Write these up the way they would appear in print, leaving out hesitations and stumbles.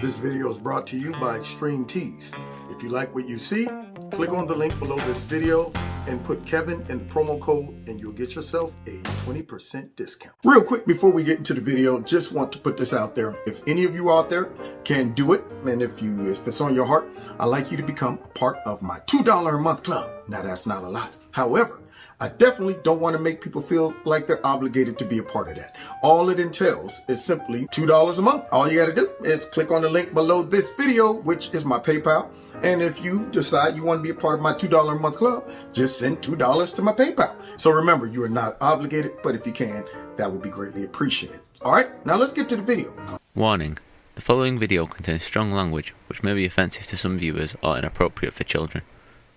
This video is brought to you by Extreme Tees. If you like what you see, click on the link below this video and put Kevin in the promo code and you'll get yourself a 20% discount. Real quick before we get into the video, just want to put this out there. If any of you out there can do it, and if it's on your heart, I'd like you to become a part of my $2 a month club. Now that's not a lot. However, I definitely don't want to make people feel like they're obligated to be a part of that. All it entails is simply $2 a month. All you got to do is click on the link below this video, which is my PayPal. And if you decide you want to be a part of my $2 a month club, just send $2 to my PayPal. So remember, you are not obligated, but if you can, that would be greatly appreciated. All right, now let's get to the video. Warning. The following video contains strong language which may be offensive to some viewers or inappropriate for children.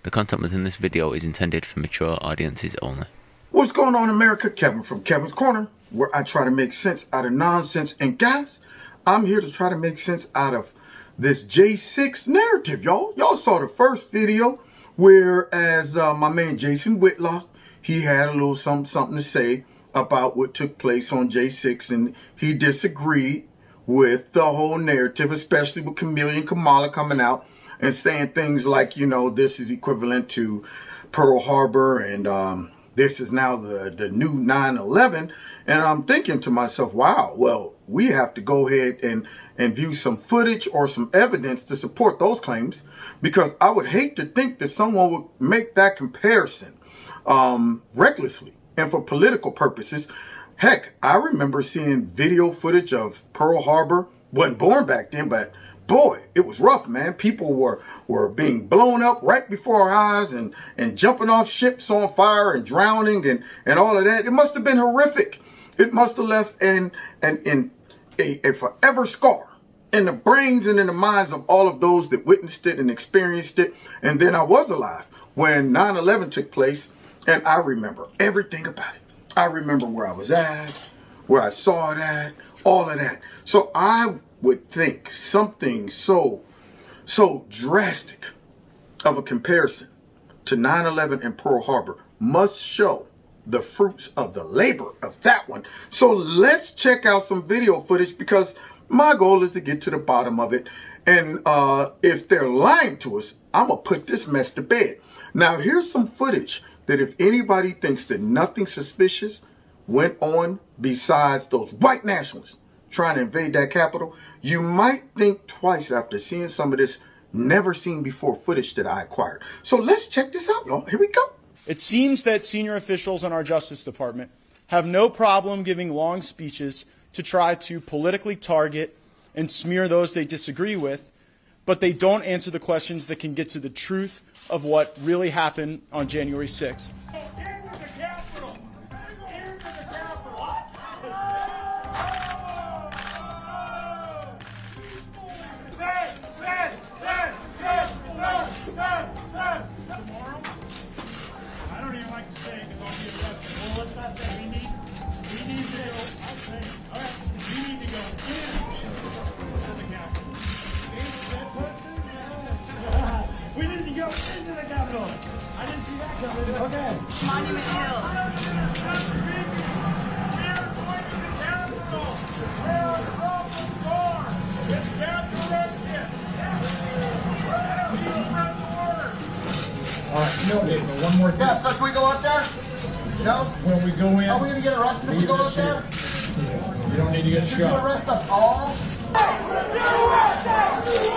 The content within this video is intended for mature audiences only. What's going on, America? Kevin from Kevin's Corner, where I try to make sense out of nonsense. And guys, I'm here to try to make sense out of this J6th narrative, y'all. Y'all saw the first video whereas my man Jason Whitlock, he had a little something to say about what took place on J6th, and he disagreed with the whole narrative, especially with Chameleon Kamala coming out and saying things like, you know, this is equivalent to Pearl Harbor and this is now the new 9/11. And I'm thinking to myself, wow, well, we have to go ahead and view some footage or some evidence to support those claims, because I would hate to think that someone would make that comparison recklessly and for political purposes. Heck, I remember seeing video footage of Pearl Harbor. Wasn't born back then, but boy, it was rough, man. People were being blown up right before our eyes and jumping off ships on fire and drowning and all of that. It must have been horrific. It must have left a forever scar in the brains and in the minds of all of those that witnessed it and experienced it. And then I was alive when 9/11 took place, and I remember everything about it. I remember where I was at, where I saw it at, all of that. So I would think something so drastic of a comparison to 9/11 and Pearl Harbor must show the fruits of the labor of that one. So let's check out some video footage, because my goal is to get to the bottom of it. And if they're lying to us, I'm gonna put this mess to bed. Now here's some footage that if anybody thinks that nothing suspicious went on besides those white nationalists trying to invade that Capitol, you might think twice after seeing some of this never seen before footage that I acquired. So let's check this out, y'all. Here we go. It seems that senior officials in our Justice Department have no problem giving long speeches to try to politically target and smear those they disagree with, but they don't answer the questions that can get to the truth of what really happened on January 6th. We need to go into the Capitol. I didn't see that coming. Okay. Monument Hill. All right, no, one more thing. Yeah, so can we go up there? No? When we go in, Are we going to get arrested if we go up there? you don't need to get You shot. arrest us all?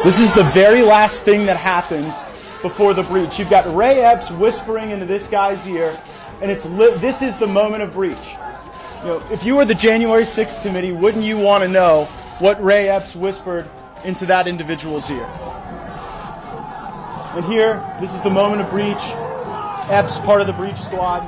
This is the very last thing that happens before the breach. You've got Ray Epps whispering into this guy's ear, and this is the moment of breach. You know, if you were the January 6th committee, wouldn't you want to know what Ray Epps whispered into that individual's ear? And here, this is the moment of breach. Epps, part of the breach squad.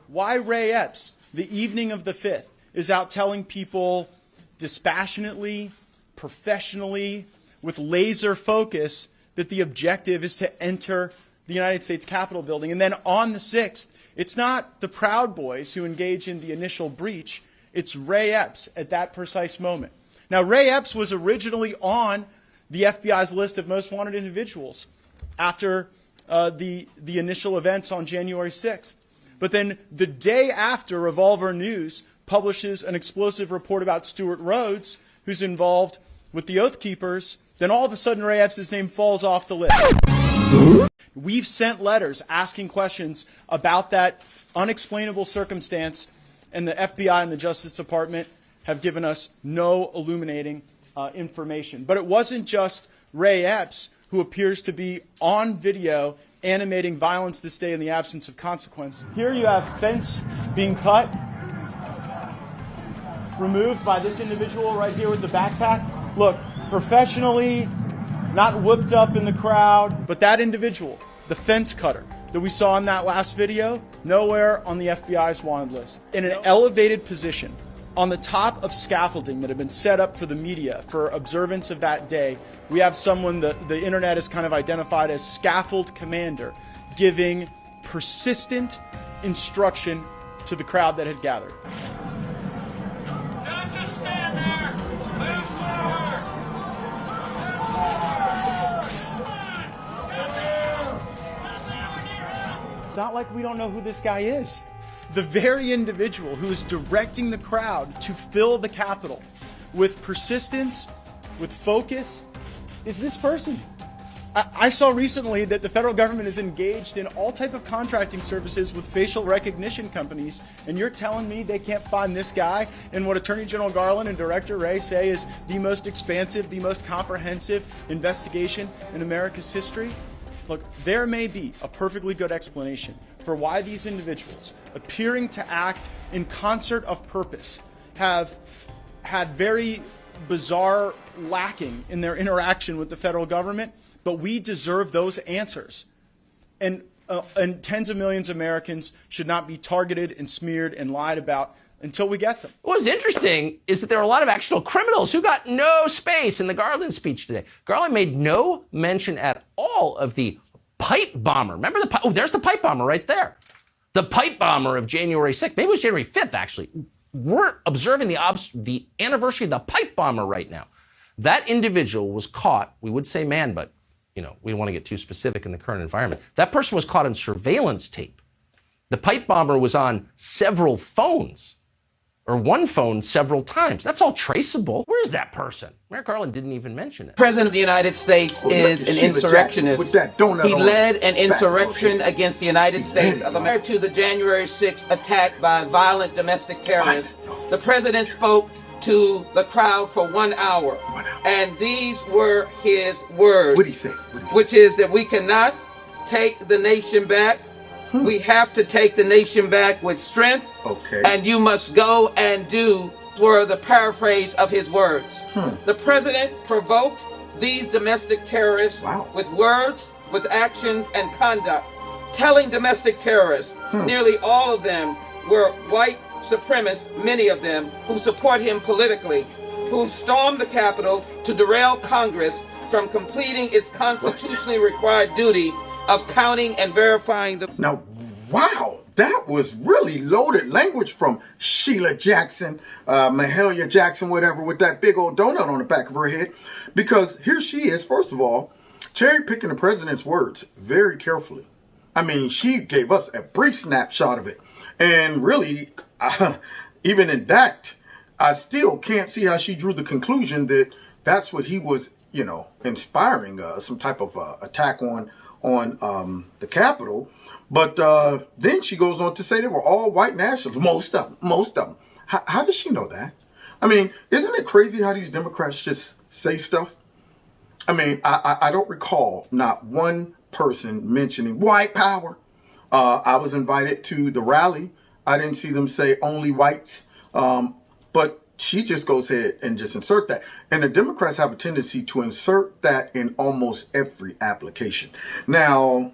Why Ray Epps, the evening of the 5th, is out telling people dispassionately, professionally, with laser focus that the objective is to enter the United States Capitol building. And then on the 6th, it's not the Proud Boys who engage in the initial breach. It's Ray Epps at that precise moment. Now, Ray Epps was originally on the FBI's list of most wanted individuals after the initial events on January 6th. But then the day after, Revolver News publishes an explosive report about Stuart Rhodes, who's involved with the Oath Keepers. Then all of a sudden, Ray Epps' name falls off the list. We've sent letters asking questions about that unexplainable circumstance, and the FBI and the Justice Department have given us no illuminating information. But it wasn't just Ray Epps who appears to be on video animating violence this day in the absence of consequence. Here you have fence being cut, removed by this individual right here with the backpack. Look, professionally, not whipped up in the crowd, but that individual, the fence cutter that we saw in that last video, nowhere on the FBI's wanted list. In an elevated position, on the top of scaffolding that had been set up for the media for observance of that day, we have someone that the internet has kind of identified as scaffold commander, giving persistent instruction to the crowd that had gathered. Don't just stand there! Move forward! It's not like we don't know who this guy is. The very individual who is directing the crowd to fill the Capitol with persistence, with focus, is this person. I saw recently that the federal government is engaged in all type of contracting services with facial recognition companies, and you're telling me they can't find this guy in what Attorney General Garland and Director Wray say is the most expansive, the most comprehensive investigation in America's history? Look, there may be a perfectly good explanation for why these individuals, appearing to act in concert of purpose, have had very bizarre lacking in their interaction with the federal government, but we deserve those answers. And tens of millions of Americans should not be targeted and smeared and lied about until we get them. What's interesting is that there are a lot of actual criminals who got no space in the Garland speech today. Garland made no mention at all of the pipe bomber. Remember the pipe? Oh, there's the pipe bomber right there. The pipe bomber of January 6th. Maybe it was January 5th, actually. We're observing the anniversary of the pipe bomber right now. That individual was caught, we would say man, but we don't want to get too specific in the current environment. That person was caught on surveillance tape. The pipe bomber was on several phones, or one phone several times. That's all traceable. Where's that person? Merrick Garland didn't even mention it. The President of the United States is an insurrectionist. With that donut He on led an back. insurrection against the United States of America to the January 6th attack by violent domestic terrorists. The President spoke to the crowd for 1 hour. And these were his words. What'd he say? Which is that we cannot take the nation back. We have to take the nation back with strength. Okay. And you must go and do, were the paraphrase of his words. The president provoked these domestic terrorists with words, with actions, and conduct. Telling domestic terrorists, nearly all of them were white supremacists, many of them, who support him politically, who stormed the Capitol to derail Congress from completing its constitutionally required duty of counting and verifying the... Now, wow, that was really loaded language from Sheila Jackson, Mahalia Jackson, whatever, with that big old donut on the back of her head. Because here she is, first of all, cherry picking the president's words very carefully. I mean, she gave us a brief snapshot of it. And really, even in that, I still can't see how she drew the conclusion that that's what he was, inspiring some type of attack on the Capitol. But then she goes on to say they were all white nationalists, most of them. How does she know that? I mean, isn't it crazy how these Democrats just say stuff? I mean, I don't recall not one person mentioning white power. I was invited to the rally. I didn't see them say only whites. But she just goes ahead and just insert that. And the Democrats have a tendency to insert that in almost every application. Now,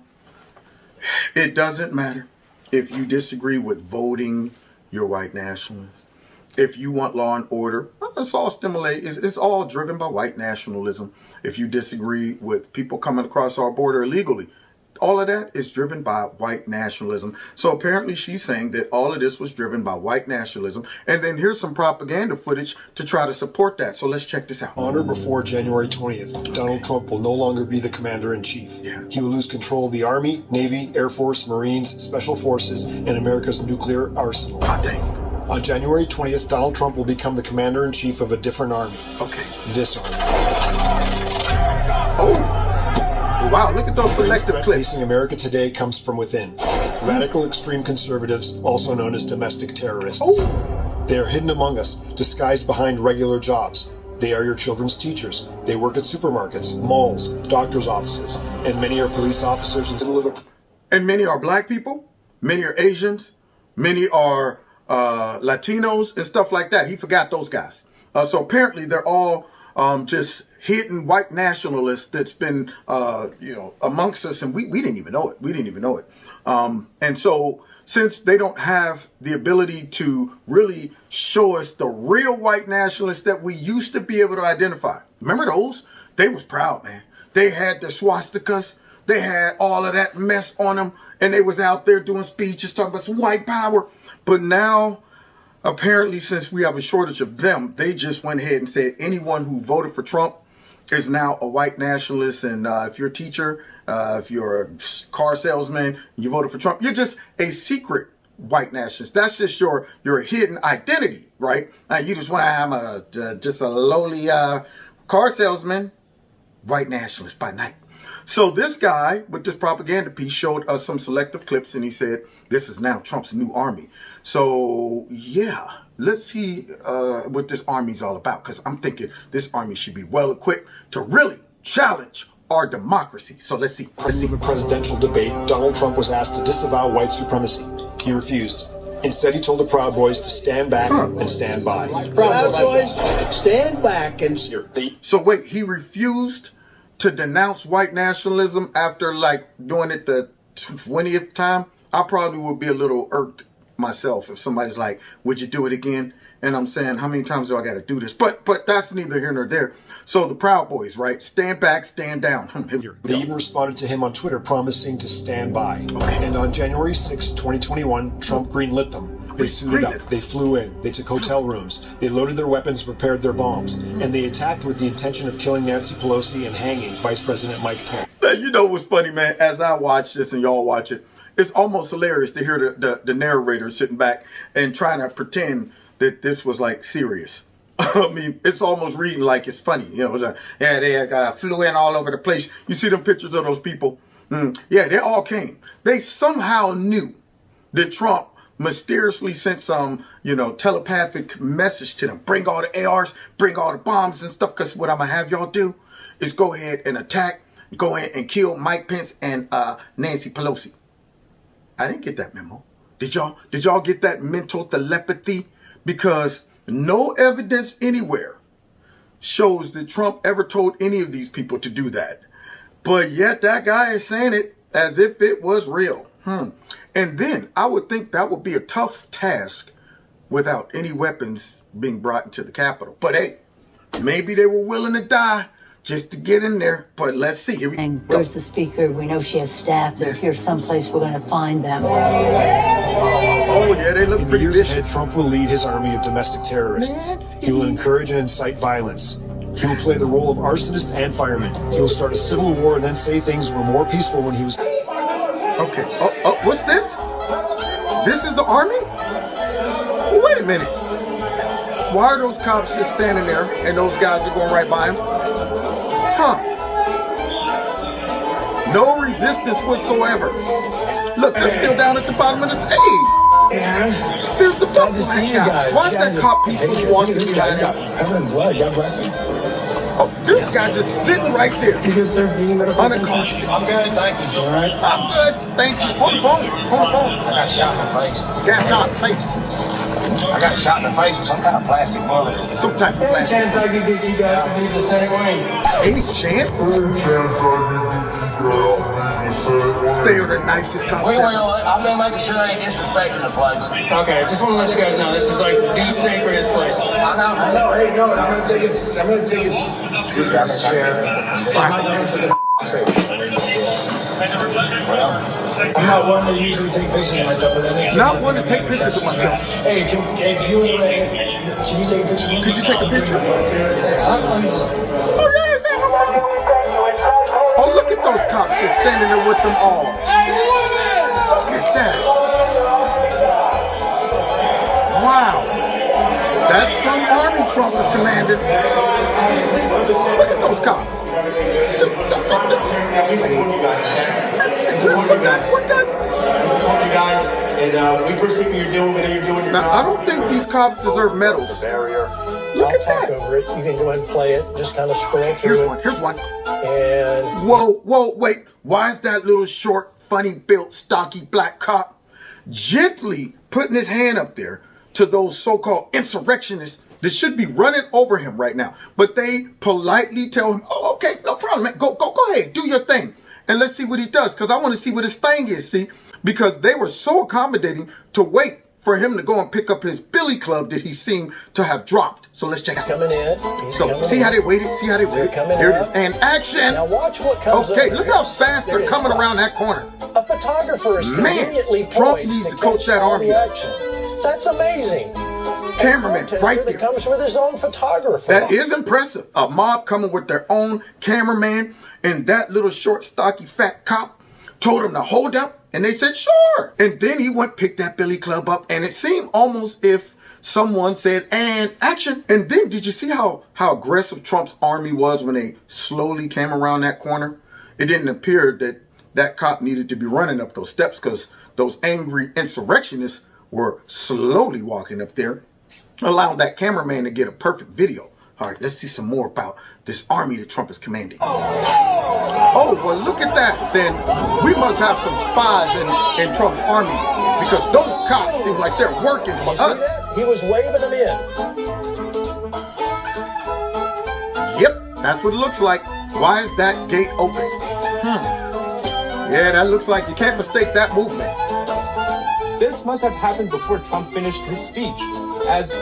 it doesn't matter if you disagree with voting, you're white nationalist. If you want law and order, it's all driven by white nationalism. If you disagree with people coming across our border illegally, all of that is driven by white nationalism. So apparently she's saying that all of this was driven by white nationalism. And then here's some propaganda footage to try to support that. So let's check this out. On or before January 20th, Donald Trump will no longer be the commander-in-chief. Yeah. He will lose control of the Army, Navy, Air Force, Marines, Special Forces, and America's nuclear arsenal. Hot dang. On January 20th, Donald Trump will become the commander-in-chief of a different army. Okay. This army. Oh. Wow, look at those The selective threat clips. facing America today comes from within. Radical extreme conservatives, also known as domestic terrorists. Oh. They are hidden among us, disguised behind regular jobs. They are your children's teachers. They work at supermarkets, malls, doctor's offices, and many are police officers in the middle of a... And many are black people, many are Asians, many are Latinos and stuff like that. He forgot those guys. So apparently they're all just hidden white nationalists that's been, amongst us, and we didn't even know it. We didn't even know it. And so since they don't have the ability to really show us the real white nationalists that we used to be able to identify. Remember those? They was proud, man. They had the swastikas. They had all of that mess on them, and they was out there doing speeches talking about some white power. But now, apparently, since we have a shortage of them, they just went ahead and said anyone who voted for Trump is now a white nationalist. And if you're a teacher, if you're a car salesman, you voted for Trump, you're just a secret white nationalist. That's just your hidden identity, right? You just want, I'm just a lowly car salesman, white nationalist by night. So this guy with this propaganda piece showed us some selective clips, and he said this is now Trump's new army. So yeah, let's see what this army's all about, because I'm thinking this army should be well equipped to really challenge our democracy. So let's see. In the presidential debate, Donald Trump was asked to disavow white supremacy. He refused. Instead, he told the Proud Boys to stand back and stand by. Proud Boys, stand back and... So wait, he refused to denounce white nationalism after like doing it the 20th time? I probably would be a little irked myself if somebody's like, would you do it again? And I'm saying, how many times do I got to do this? But that's neither here nor there. So the Proud Boys, right? Stand back, stand down. They even responded to him on Twitter promising to stand by. Okay. And on January 6, 2021, Trump greenlit them. They suited up, they flew in, they took hotel rooms, they loaded their weapons, prepared their bombs, and they attacked with the intention of killing Nancy Pelosi and hanging Vice President Mike Pence. Now, you know what's funny, man? As I watch this and y'all watch it, it's almost hilarious to hear the narrator sitting back and trying to pretend that this was like serious. I mean, it's almost reading like it's funny. You know, it's like, yeah, they flew in all over the place. You see them pictures of those people? Yeah, they all came. They somehow knew that Trump mysteriously sent some, telepathic message to them. Bring all the ARs, bring all the bombs and stuff, because what I'm going to have y'all do is go ahead and attack, go ahead and kill Mike Pence and Nancy Pelosi. I didn't get that memo. Did y'all get that mental telepathy? Because no evidence anywhere shows that Trump ever told any of these people to do that. But yet that guy is saying it as if it was real. And then I would think that would be a tough task without any weapons being brought into the Capitol. But hey, maybe they were willing to die just to get in there. But let's see. Here we go. Where's the speaker? We know she has staff. They're here someplace. We're going to find them. Oh, yeah, they look In the pretty years vicious. ahead, Trump will lead his army of domestic terrorists. He will encourage and incite violence. He will play the role of arsonist and fireman. He will start a civil war and then say things were more peaceful when he was... Okay. Oh, what's this? This is the army? Well, wait a minute. Why are those cops just standing there and those guys are going right by him? No resistance whatsoever. Look, they're still down at the bottom of this. Hey! Man, There's the glad to see you guys. Why is that cop peacefully walking This through guy's that? got covered in blood. God bless him. Oh, this guy just sitting right there. You good, sir? Unaccosted. I'm good, thank you. All right. I'm good. Thank you. On the phone. I got shot in the face. Got shot in the face. I got shot in the face with some kind of plastic bullet. Some type of Any plastic. chance I could get you guys to leave the Senate wing? Any chance? They are the nicest cops We ever. will. I've been making sure I ain't disrespecting the place. Okay, I just want to let you guys know this is like the sacredest place. I know. Hey, no, I'm gonna take it. Sit in this chair. Because my pants is a face. I'm not one to usually take pictures of myself, but then this Not one to take pictures of myself. Hey, can you take a picture? Could you take a picture? Yeah, Oh, yeah, man. Oh, look at those cops just standing there with them all. Look at that. Wow. That's some army Trump is commanding. Look at those cops. Just look guys, and we appreciate what you're doing, whatever you're doing. Now, I don't think these cops deserve medals. Look at that. Over it. You can go ahead and play it. Just kind of scroll through Here's one. Here's one. And whoa, wait. Why is that little short, funny-built, stocky black cop gently putting his hand up there to those so-called insurrectionists that should be running over him right now? But they politely tell him, oh, okay, no problem, man. Go ahead, do your thing. And let's see what he does, because I want to see what his thing is, see? Because they were so accommodating to wait for him to go and pick up his billy club that he seemed to have dropped. So let's check out. Coming in. So see how they waited? See how they waited? There it is. And action. Now watch what comes Okay, up. look how fast they're coming around that corner. A photographer is conveniently Trump poised needs to catch coach that all army. the action. That's amazing. Cameraman, right there. That comes with his own photographer. That is impressive. A mob coming with their own cameraman, and that little short, stocky, fat cop told him to hold up, and they said, sure. And then he went pick that billy club up, and it seemed almost if someone said, and action. And then did you see how aggressive Trump's army was when they slowly came around that corner? It didn't appear that that cop needed to be running up those steps because those angry insurrectionists were slowly walking up there, allowing that cameraman to get a perfect video. All right, let's see some more about this army that Trump is commanding. Oh, well, look at that. Then we must have some spies in Trump's army because those cops seem like they're working for us. He was waving them in. Yep, that's what it looks like. Why is that gate open? Yeah, that looks like you can't mistake that movement. This must have happened before Trump finished his speech. As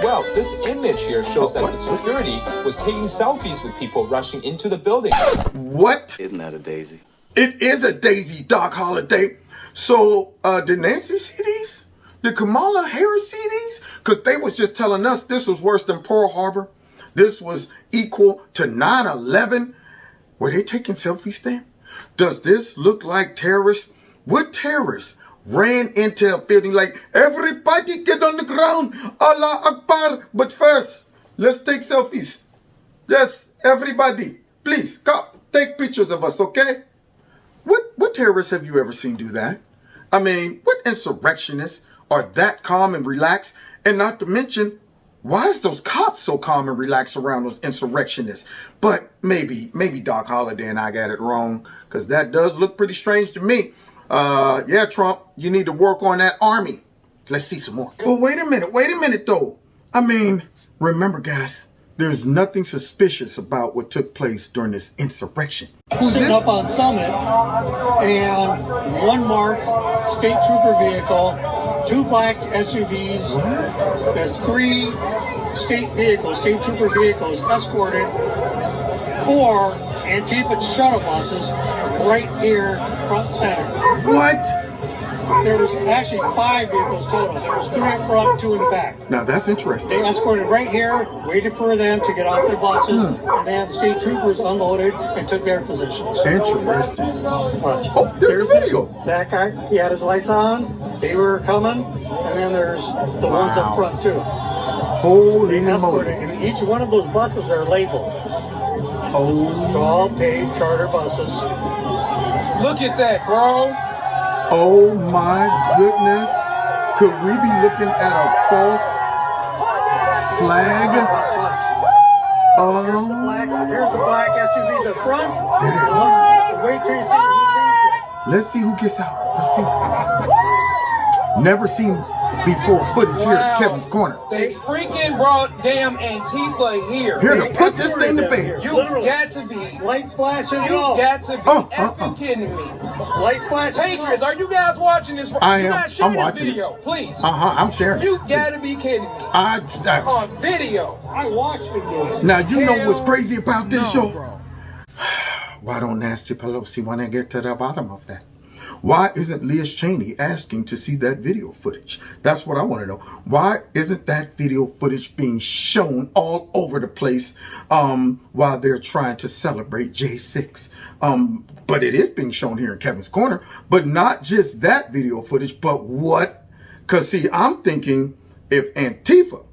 well, this image here shows that the security was taking selfies with people rushing into the building. What? Isn't that a daisy? It is a daisy, Doc Holliday. So, did Nancy see these? Did Kamala Harris see these? Because they was just telling us this was worse than Pearl Harbor. This was equal to 9/11. Were they taking selfies then? Does this look like terrorists? What terrorists ran into a building like, everybody get on the ground, Allah Akbar. But first, let's take selfies. Yes, everybody, please, come, take pictures of us, okay? What terrorists have you ever seen do that? I mean, what insurrectionists are that calm and relaxed? And not to mention, why is those cops so calm and relaxed around those insurrectionists? But maybe Doc Holliday and I got it wrong, because that does look pretty strange to me. Yeah, Trump, you need to work on that army. Let's see some more. But wait a minute though. I mean, remember guys, there's nothing suspicious about what took place during this insurrection. Who's sitting this? up on Summit, and one marked state trooper vehicle, 2 black SUVs. What? There's 3 state trooper vehicles escorted 4 Antifa shuttle buses right here front center. What? There was actually 5 vehicles total. There was 3 in front, 2 in the back. Now that's interesting. They escorted right here, waited for them to get off their buses, and then the state troopers unloaded and took their positions. Interesting. Watch. Oh, there's the video. That guy, he had his lights on, they were coming, and then there's the ones up front too. Holy moly. And each one of those buses are labeled. Oh. They're all paid charter buses. Look at that, bro. Oh my goodness. Could we be looking at a false flag? Oh. Here's the black SUVs up front. Wait till you see. Let's see who gets out. Let's see. Never seen before footage here at Kevin's Corner. They freaking brought damn Antifa here. Here to put this thing to bed. You've got to be. Lights flashing. You've got to be effing kidding me. Lights flashing. Patriots, are you guys watching this? I am. You guys share I'm this watching video, it. please. I'm sharing it. You gotta be kidding me. On video. I watched it. Now you know what's crazy about this, yo? Why don't Nancy Pelosi want to get to the bottom of that? Why isn't Liz Cheney asking to see that video footage? That's what I want to know. Why isn't that video footage being shown all over the place while they're trying to celebrate J6? But it is being shown here in Kevin's Corner. But not just that video footage, but what? Because, see, I'm thinking if Antifa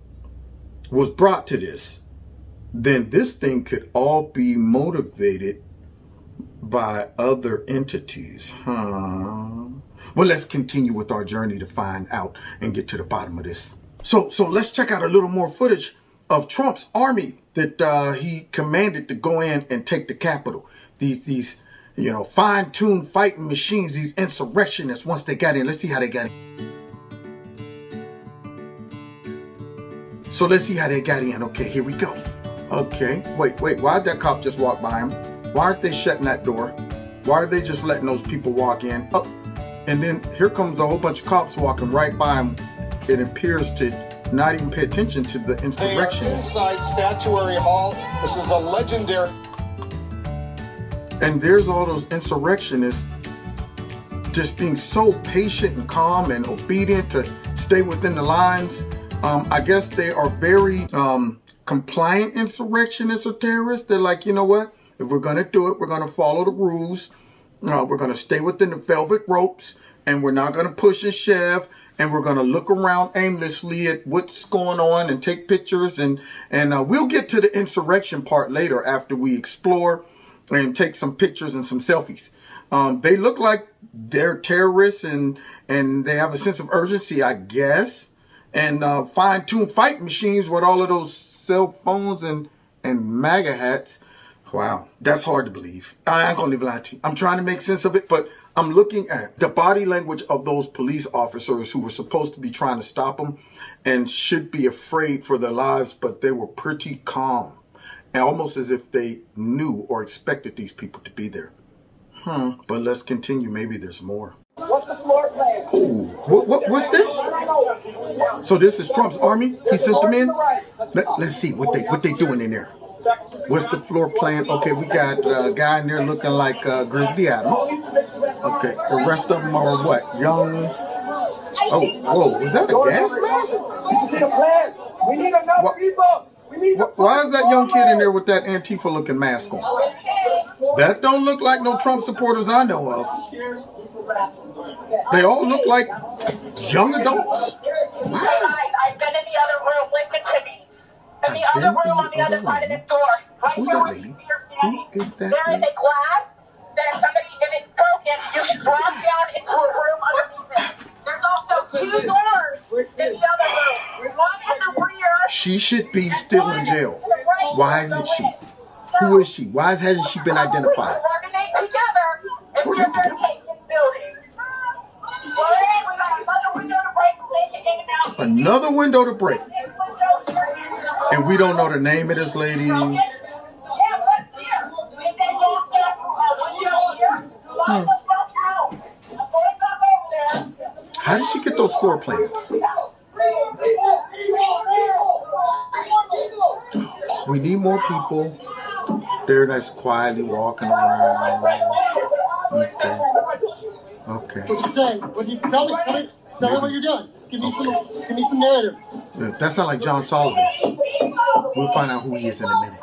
was brought to this, then this thing could all be motivated by other entities, huh? Well, let's continue with our journey to find out and get to the bottom of this. So let's check out a little more footage of Trump's army that he commanded to go in and take the Capitol. These fine-tuned fighting machines, these insurrectionists, once they got in. Let's see how they got in. So let's see how they got in. Okay, here we go. Okay, wait, why'd that cop just walk by him? Why aren't they shutting that door? Why are they just letting those people walk in? Oh, and then here comes a whole bunch of cops walking right by him. It appears to not even pay attention to the insurrection. They are inside Statuary Hall. This is a legendary. And there's all those insurrectionists just being so patient and calm and obedient to stay within the lines. I guess they are very compliant insurrectionists or terrorists. They're like, you know what? If we're going to do it, we're going to follow the rules. We're going to stay within the velvet ropes, and we're not going to push and shove, and we're going to look around aimlessly at what's going on and take pictures. And we'll get to the insurrection part later after we explore and take some pictures and some selfies. They look like they're terrorists, and they have a sense of urgency, I guess. And fine-tuned fight machines with all of those cell phones and MAGA hats. Wow, that's hard to believe. I ain't gonna lie to you. I'm trying to make sense of it, but I'm looking at the body language of those police officers who were supposed to be trying to stop them and should be afraid for their lives, but they were pretty calm, and almost as if they knew or expected these people to be there. But let's continue. Maybe there's more. What's the floor plan? Oh, what's this? So this is Trump's army? He sent them in? Let's see what they doing in there. What's the floor plan? Okay, we got a guy in there looking like Grizzly Adams. Okay, the rest of them are what? Young. Oh, whoa, was that a gas mask? We need a plan. We need enough people. Why is that young kid in there with that Antifa looking mask on? That don't look like no Trump supporters I know of. They all look like young adults. Wow. I've been in the other room. Listen to me. In the other room on the other side of this door. Right. Who's that lady? Who is that There is a glass that if it's broken, you should drop down into a room underneath it. There's also 2 doors in the other room. One in the rear. She should be still in jail. Why isn't she? Who is she? Why hasn't she been identified? Coordinate together and we're going to take this building. Another window to break. And we don't know the name of this lady. How did she get those floor plans? We need more people there that's quietly walking around. Okay. What's he saying? What you tell me what you're doing. Give me some narrative. That sounds like John Sullivan. We'll find out who he is in a minute.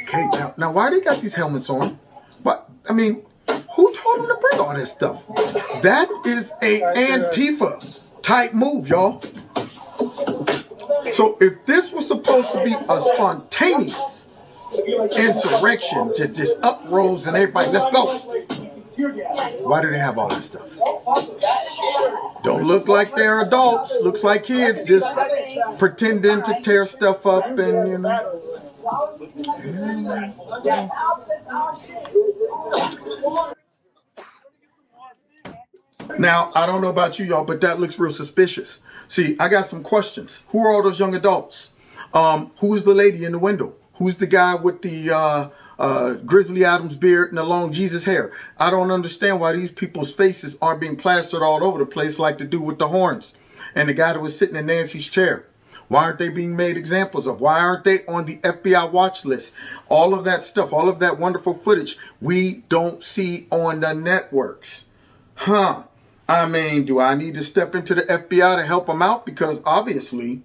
Okay, now why they got these helmets on? But I mean, who told them to bring all this stuff? That is a Antifa type move, y'all. So if this was supposed to be a spontaneous insurrection, just uprose and everybody, let's go. Why do they have all that stuff? Don't look like they're adults. Looks like kids just pretending to tear stuff up and, you know. Now, I don't know about you, y'all, but that looks real suspicious. See, I got some questions. Who are all those young adults? Who's the lady in the window? Who's the guy with the Grizzly Adams beard and the long Jesus hair? I don't understand why these people's faces aren't being plastered all over the place like the dude with the horns and the guy that was sitting in Nancy's chair. Why aren't they being made examples of? Why aren't they on the FBI watch list? All of that stuff, all of that wonderful footage, we don't see on the networks. I mean, do I need to step into the FBI to help them out? Because obviously,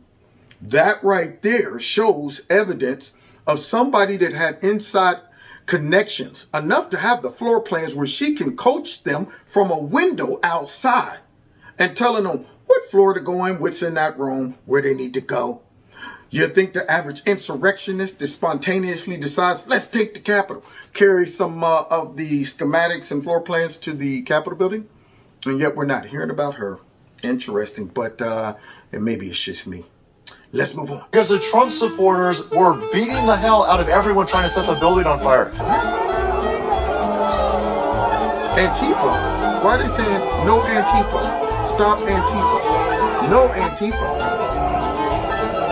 that right there shows evidence of somebody that had inside connections enough to have the floor plans where she can coach them from a window outside and telling them what floor to go in, what's in that room, where they need to go. You think the average insurrectionist that spontaneously decides, let's take the Capitol, carry some of the schematics and floor plans to the Capitol building? And yet we're not hearing about her. Interesting, but maybe it's just me. Let's move on. Because the Trump supporters were beating the hell out of everyone trying to set the building on fire. Antifa. Why are they saying no Antifa? Stop Antifa. No Antifa.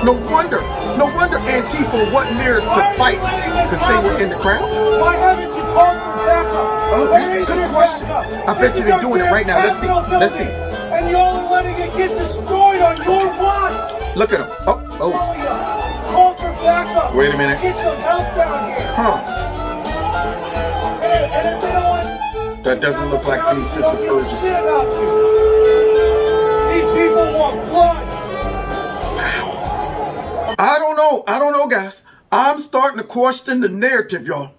No wonder Antifa wasn't there to fight because they were in the crowd. Why haven't you called for backup? Oh, that's a good question. I bet you they're doing it right now. Let's see. And y'all are letting it get destroyed on your watch. Look at them. Oh. Call for backup. Wait a minute. Get some help down here. And if they don't want... That doesn't look like any sense of urgency. These people want blood. I don't know, guys. I'm starting to question the narrative, y'all.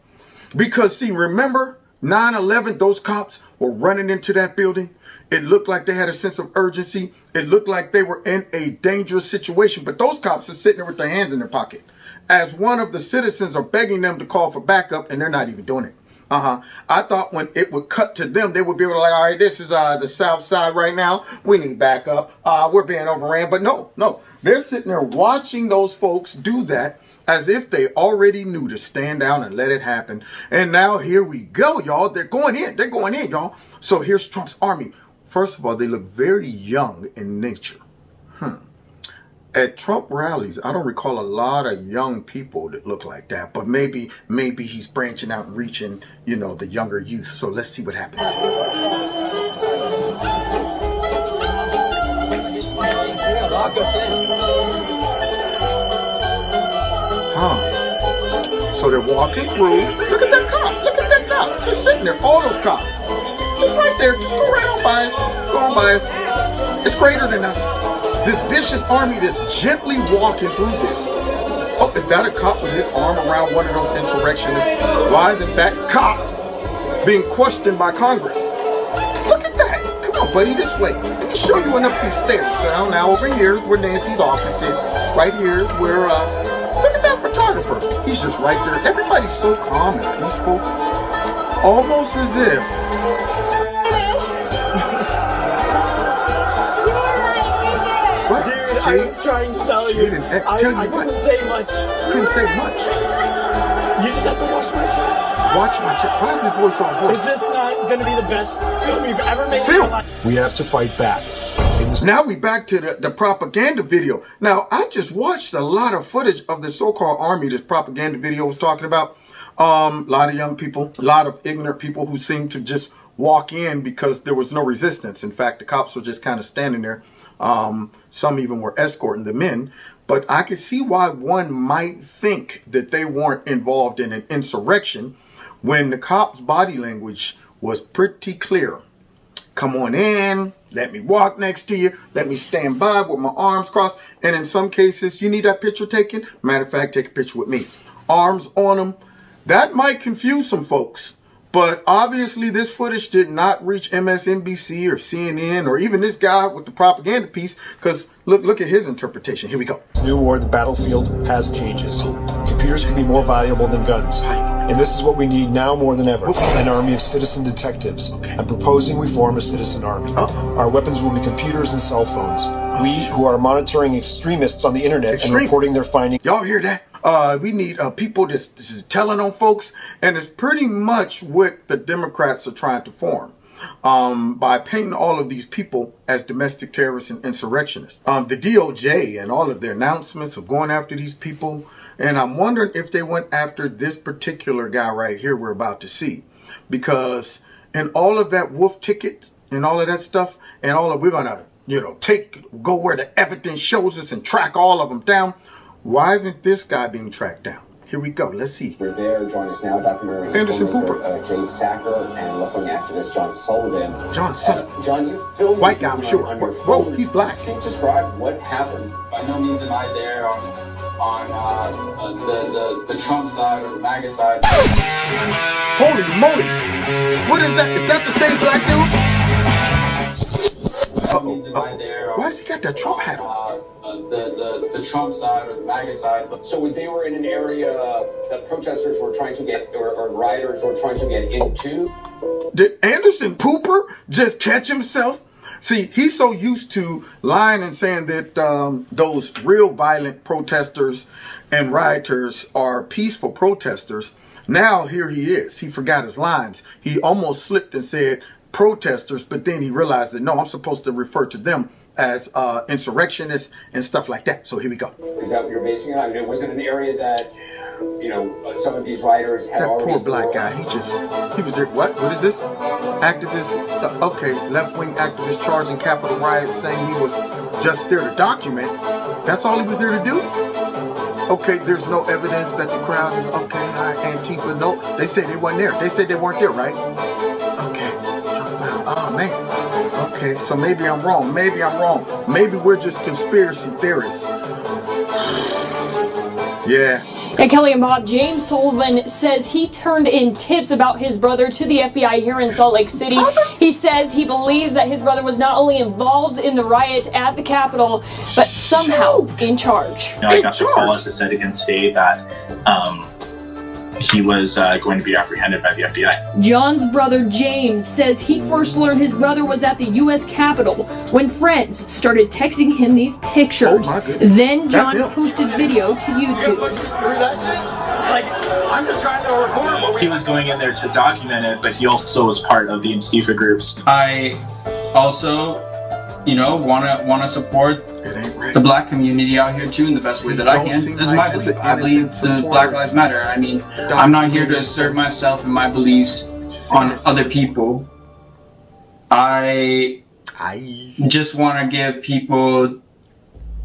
Because, see, remember 9/11, those cops were running into that building. It looked like they had a sense of urgency. It looked like they were in a dangerous situation. But those cops are sitting there with their hands in their pocket. As one of the citizens are begging them to call for backup, and they're not even doing it. I thought when it would cut to them, they would be able to like, all right, this is the South Side right now. We need backup. We're being overran. But no. They're sitting there watching those folks do that as if they already knew to stand down and let it happen. And now here we go, y'all. They're going in, y'all. So here's Trump's army. First of all, they look very young in nature. At Trump rallies, I don't recall a lot of young people that look like that. But maybe he's branching out and reaching, the younger youth. So let's see what happens. So they're walking through. Look at that cop. Just sitting there. All those cops. Just right there. Just go right on by us. Go on by us. It's greater than us. This vicious army that's gently walking through there. Oh, is that a cop with his arm around one of those insurrectionists? Why isn't that cop being questioned by Congress? Look at that. Come on, buddy, this way. Let me show you up these stairs. So now over here is where Nancy's office is. Right here is where, look at that photographer. He's just right there. Everybody's so calm and peaceful. Almost as if... I was trying to tell you. I couldn't say much. Couldn't say much. You just have to watch my chat. Watch my chat. Why is his voice all hoarse? Is this not going to be the best film you've ever made? We have to fight back. Now we back to the propaganda video. Now, I just watched a lot of footage of the so-called army this propaganda video was talking about. A lot of young people, a lot of ignorant people who seemed to just walk in because there was no resistance. In fact, the cops were just kind of standing there. Some even were escorting them in, but I could see why one might think that they weren't involved in an insurrection when the cops' body language was pretty clear. Come on in, let me walk next to you, let me stand by with my arms crossed, and in some cases, you need that picture taken? Matter of fact, take a picture with me. Arms on them. That might confuse some folks. But obviously, this footage did not reach MSNBC or CNN or even this guy with the propaganda piece, because look at his interpretation. Here we go. New war, the battlefield has changes. Computers can be more valuable than guns. And this is what we need now more than ever. An army of citizen detectives. I'm proposing we form a citizen army. Our weapons will be computers and cell phones. We who are monitoring extremists on the internet and reporting their findings. Y'all hear that? We need people that's telling on folks, and it's pretty much what the Democrats are trying to form by painting all of these people as domestic terrorists and insurrectionists. The DOJ and all of their announcements of going after these people, and I'm wondering if they went after this particular guy right here we're about to see, because in all of that wolf ticket and all of that stuff, and all of we're gonna go where the evidence shows us and track all of them down. Why isn't this guy being tracked down? Here we go. Let's see. We're there. Join us now, documentary Anderson filmmaker Jade Sacker and left-wing activist John Sullivan. John Sullivan. John, you filmed white guy, I'm sure. on your Whoa, phone. he's black. Can you describe what happened? By no means am I there on the Trump side or the MAGA side. Holy moly! What is that? Is that the same black dude? Why has he got that Trump hat on? The Trump side or the MAGA side. So they were in an area that protesters were trying to get, or rioters were trying to get into? Did Anderson Pooper just catch himself? See, he's so used to lying and saying that those real violent protesters and rioters are peaceful protesters. Now here he is. He forgot his lines. He almost slipped and said protesters, but then he realized that, no, I'm supposed to refer to them as insurrectionists and stuff like that. So here we go. Is that what you're basing it on? I mean, was it an area that, some of these rioters had already... That poor black guy, he was there, what is this? Activist, okay, left-wing activist charging Capitol riots, saying he was just there to document. That's all he was there to do? Okay, there's no evidence that the crowd was, okay, Antifa, no. They said they weren't there. They said they weren't there, right? Okay, oh man. Okay, so maybe I'm wrong. Maybe I'm wrong. Maybe we're just conspiracy theorists. Yeah. And Kelly and Bob, James Sullivan says he turned in tips about his brother to the FBI here in Salt Lake City. He says he believes that his brother was not only involved in the riot at the Capitol, but somehow in charge. I got the call, as I said again today, that he was going to be apprehended by the FBI. John's brother James says he first learned his brother was at the U.S. Capitol when friends started texting him these pictures. Then John posted video to YouTube. I'm just trying to record. He was going in there to document it, but he also was part of the Antifa groups. I also, want to support the black community out here too in the best way that I can. This is my belief. I believe the Black Lives Matter. I mean, I'm not here to assert myself and my beliefs on other people. I just want to give people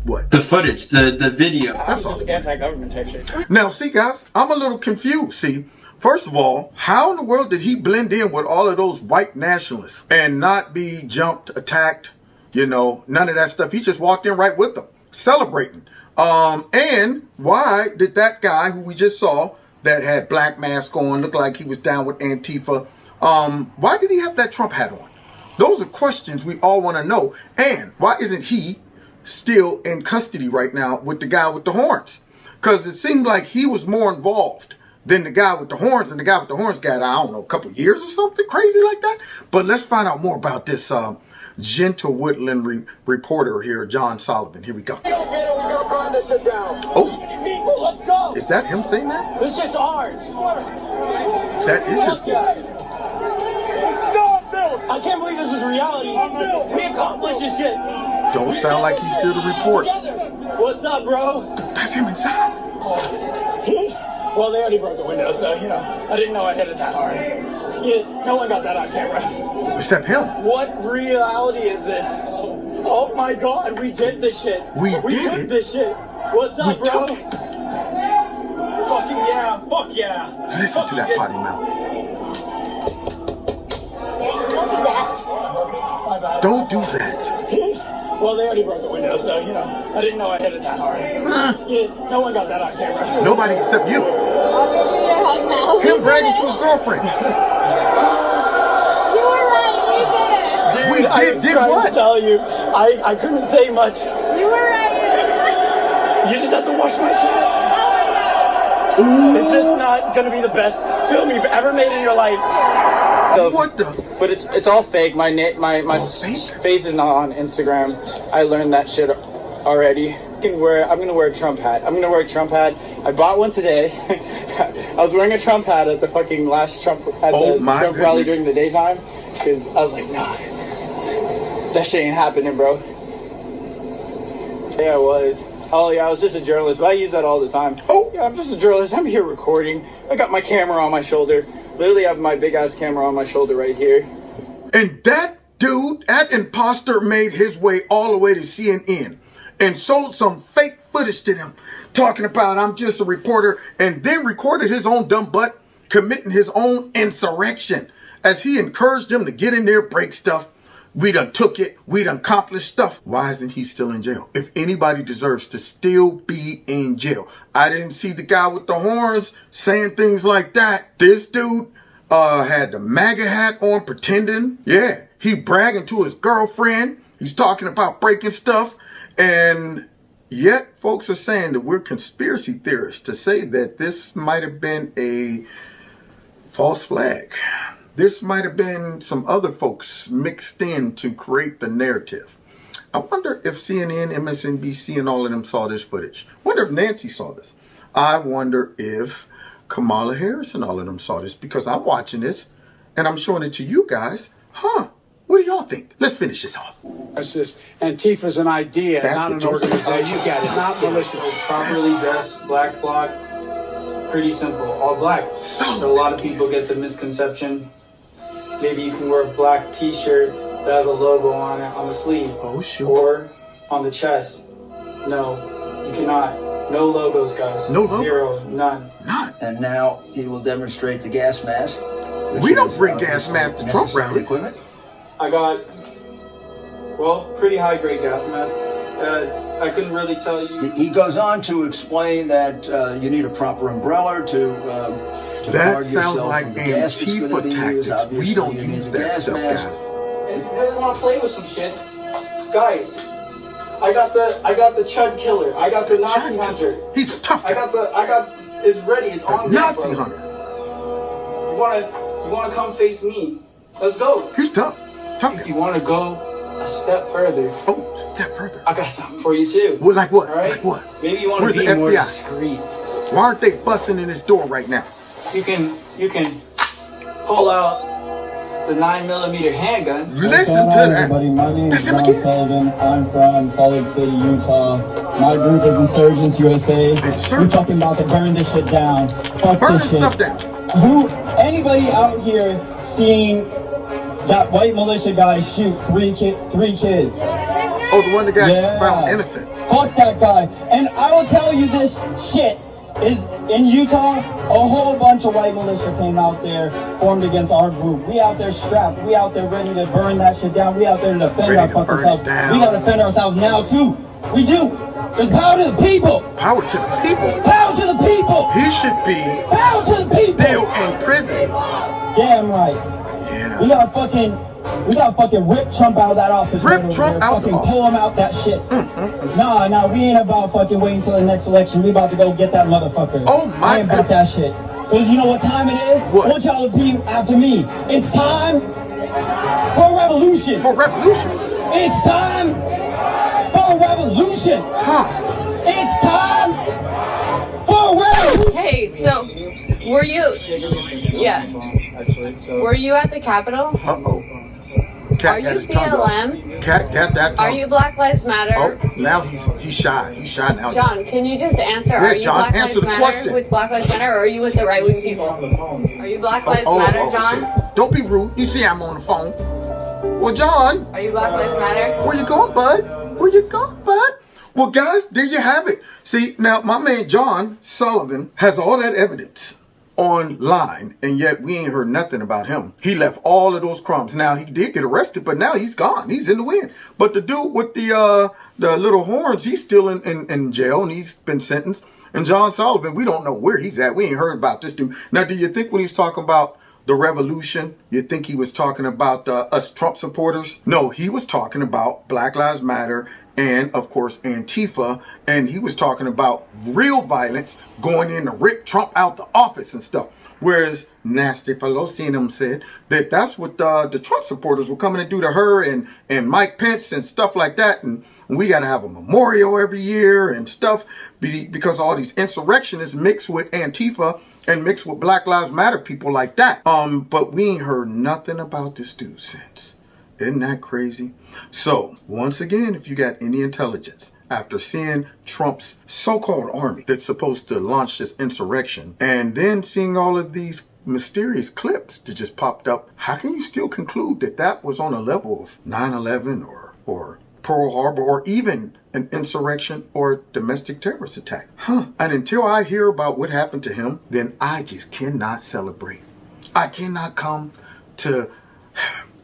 the footage, the video. That's all. Anti-government type shit. Now, see, guys, I'm a little confused. See, first of all, how in the world did he blend in with all of those white nationalists and not be jumped, attacked? None of that stuff. He just walked in right with them, celebrating. And why did that guy who we just saw that had black mask on, looked like he was down with Antifa, why did he have that Trump hat on? Those are questions we all want to know. And why isn't he still in custody right now with the guy with the horns? Because it seemed like he was more involved than the guy with the horns, and the guy with the horns got, I don't know, a couple years or something crazy like that. But let's find out more about this gentle woodland reporter here, John Sullivan. Here we go. We don't get it. We gotta burn this shit down. Oh, people, let's go. Is that him saying that? This shit's ours. That is his voice. I can't believe this is reality. We accomplished this shit. Don't sound like he's there to report. What's up, bro? That's him inside. Well, they already broke the window, so, I didn't know I hit it that hard. No one got that on camera. Except him. What reality is this? Oh my God, we did this shit. We did this shit. What's up, bro? Fucking yeah, fuck yeah. Listen to that potty mouth. Don't do that. Well, they already broke the window, so, I didn't know I hit it that hard. No one got that on camera. Nobody except you. Him bragging to his girlfriend. Dude, I was trying to tell you. I couldn't say much. You were right. You just have to watch my chat. Is this not going to be the best film you've ever made in your life? What the? But it's all fake. My face is not on Instagram. I learned that shit already. I'm gonna wear a Trump hat. I bought one today. I was wearing a Trump hat at the fucking last Trump rally during the daytime because I was like, nah, that shit ain't happening, bro. Yeah, I was. Oh yeah, I was just a journalist, but I use that all the time. Oh yeah, I'm just a journalist. I'm here recording. I got my camera on my shoulder. Literally have my big ass camera on my shoulder right here. And that dude, that imposter made his way all the way to CNN and sold some fake footage to them talking about I'm just a reporter, and then recorded his own dumb butt committing his own insurrection as he encouraged them to get in there, break stuff. We done took it. We done accomplished stuff. Why isn't he still in jail? If anybody deserves to still be in jail. I didn't see the guy with the horns saying things like that. This dude had the MAGA hat on pretending. Yeah, he bragging to his girlfriend. He's talking about breaking stuff. And yet folks are saying that we're conspiracy theorists to say that this might have been a false flag. This might have been some other folks mixed in to create the narrative. I wonder if CNN, MSNBC, and all of them saw this footage. I wonder if Nancy saw this. I wonder if Kamala Harris and all of them saw this, because I'm watching this and I'm showing it to you guys. What do y'all think? Let's finish this off. Antifa's an idea, That's not what an you said. organization. You got it, not militia. Properly dressed, black bloc, pretty simple, all black. A lot of people get the misconception. Maybe you can wear a black t-shirt that has a logo on it on the sleeve. Oh, sure. Or on the chest. No, you cannot. No logos, guys. No logos? Zero, none. None. And now he will demonstrate the gas mask. We don't bring gas masks to Trump rallies. Equipment. I got, well, pretty high-grade gas mask. I couldn't really tell you. He goes on to explain that you need a proper umbrella to that guard sounds yourself like from the gas that's gonna Antifa be used. tactics. We Obviously, don't you need use the that gas stuff, mask. guys. If you guys want to play with some shit, guys, I got the Chud Killer. I got the Nazi Hunter. He's a tough guy. It's ready. It's on deck, Nazi bro. Hunter. You wanna come face me? Let's go. He's tough. If you wanna go a step further. Oh, a step further. I got something for you too. Well, like what? All right? Like what? Maybe you want Where's to the be more FBI? discreet. Why aren't they busting in this door right now? You can pull out the 9mm handgun. Listen to that. Everybody, my name is That's him John again. Sullivan. I'm from Salt Lake City, Utah. My group is Insurgents USA. We're talking about to burn this shit down. Fuck Burn this this shit. stuff down. Anybody out here seeing that white militia guy shoot three kids? Oh, the one that got found innocent. Fuck that guy. And I will tell you this shit is in Utah, a whole bunch of white militia came out there, formed against our group. We out there strapped. We out there ready to burn that shit down. We out there to defend our fucking selves. We gotta defend ourselves now too. We do. There's power to the people. Power to the people. Power to the people. He should be Power to the people. still in prison. Damn right. Yeah. We gotta fucking rip Trump out of that office. Rip right over Trump there. out the Fucking office. pull him out that shit. Nah, we ain't about fucking waiting until the next election. We about to go get that motherfucker. Oh my I ain't about that shit. Cause you know what time it is? What? I want y'all to be after me. It's time for a revolution. For revolution. It's time for a revolution. It's time for a revolution. Hey, so were you? Yeah. Were you at the Capitol? Uh-oh. Are you BLM? Cat that tongue. Are you Black Lives Matter? Oh, now he's shy. He's shy now. John, can you just answer? Yeah, Are you John, Black answer Lives the Matter question. with Black Lives Matter, or are you with the right-wing people? Are you Black Lives Matter, John? Okay. Don't be rude. You see I'm on the phone. Well, John. Are you Black Lives Matter? Where you going, bud? Where you going, bud? Well, guys, there you have it. See, now my man John Sullivan has all that evidence online, and yet we ain't heard nothing about him. He left all of those crumbs. Now, he did get arrested, but now he's gone. He's in the wind. But the dude with the little horns, he's still in jail, and he's been sentenced. And John Sullivan, we don't know where he's at. We ain't heard about this dude. Now, do you think when he's talking about the revolution, you think he was talking about us Trump supporters? No, he was talking about Black Lives Matter and, of course, Antifa. And he was talking about real violence going in to rip Trump out the office and stuff. Whereas Nancy Pelosi and them said that that's what the Trump supporters were coming to do to her and Mike Pence and stuff like that. And we got to have a memorial every year and stuff because all these insurrectionists mixed with Antifa and mixed with Black Lives Matter people like that. But we ain't heard nothing about this dude since. Isn't that crazy? So, once again, if you got any intelligence, after seeing Trump's so-called army that's supposed to launch this insurrection, and then seeing all of these mysterious clips that just popped up, how can you still conclude that that was on a level of 9/11 or Pearl Harbor or even an insurrection or domestic terrorist attack? And until I hear about what happened to him, then I just cannot celebrate. I cannot come to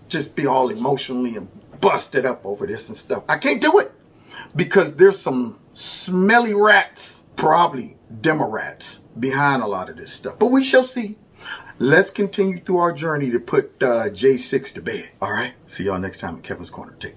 just be all emotionally and busted up over this and stuff. I can't do it because there's some smelly rats, probably Democrats, behind a lot of this stuff. But we shall see. Let's continue through our journey to put J6 to bed. All right. See y'all next time at Kevin's Corner. Take care.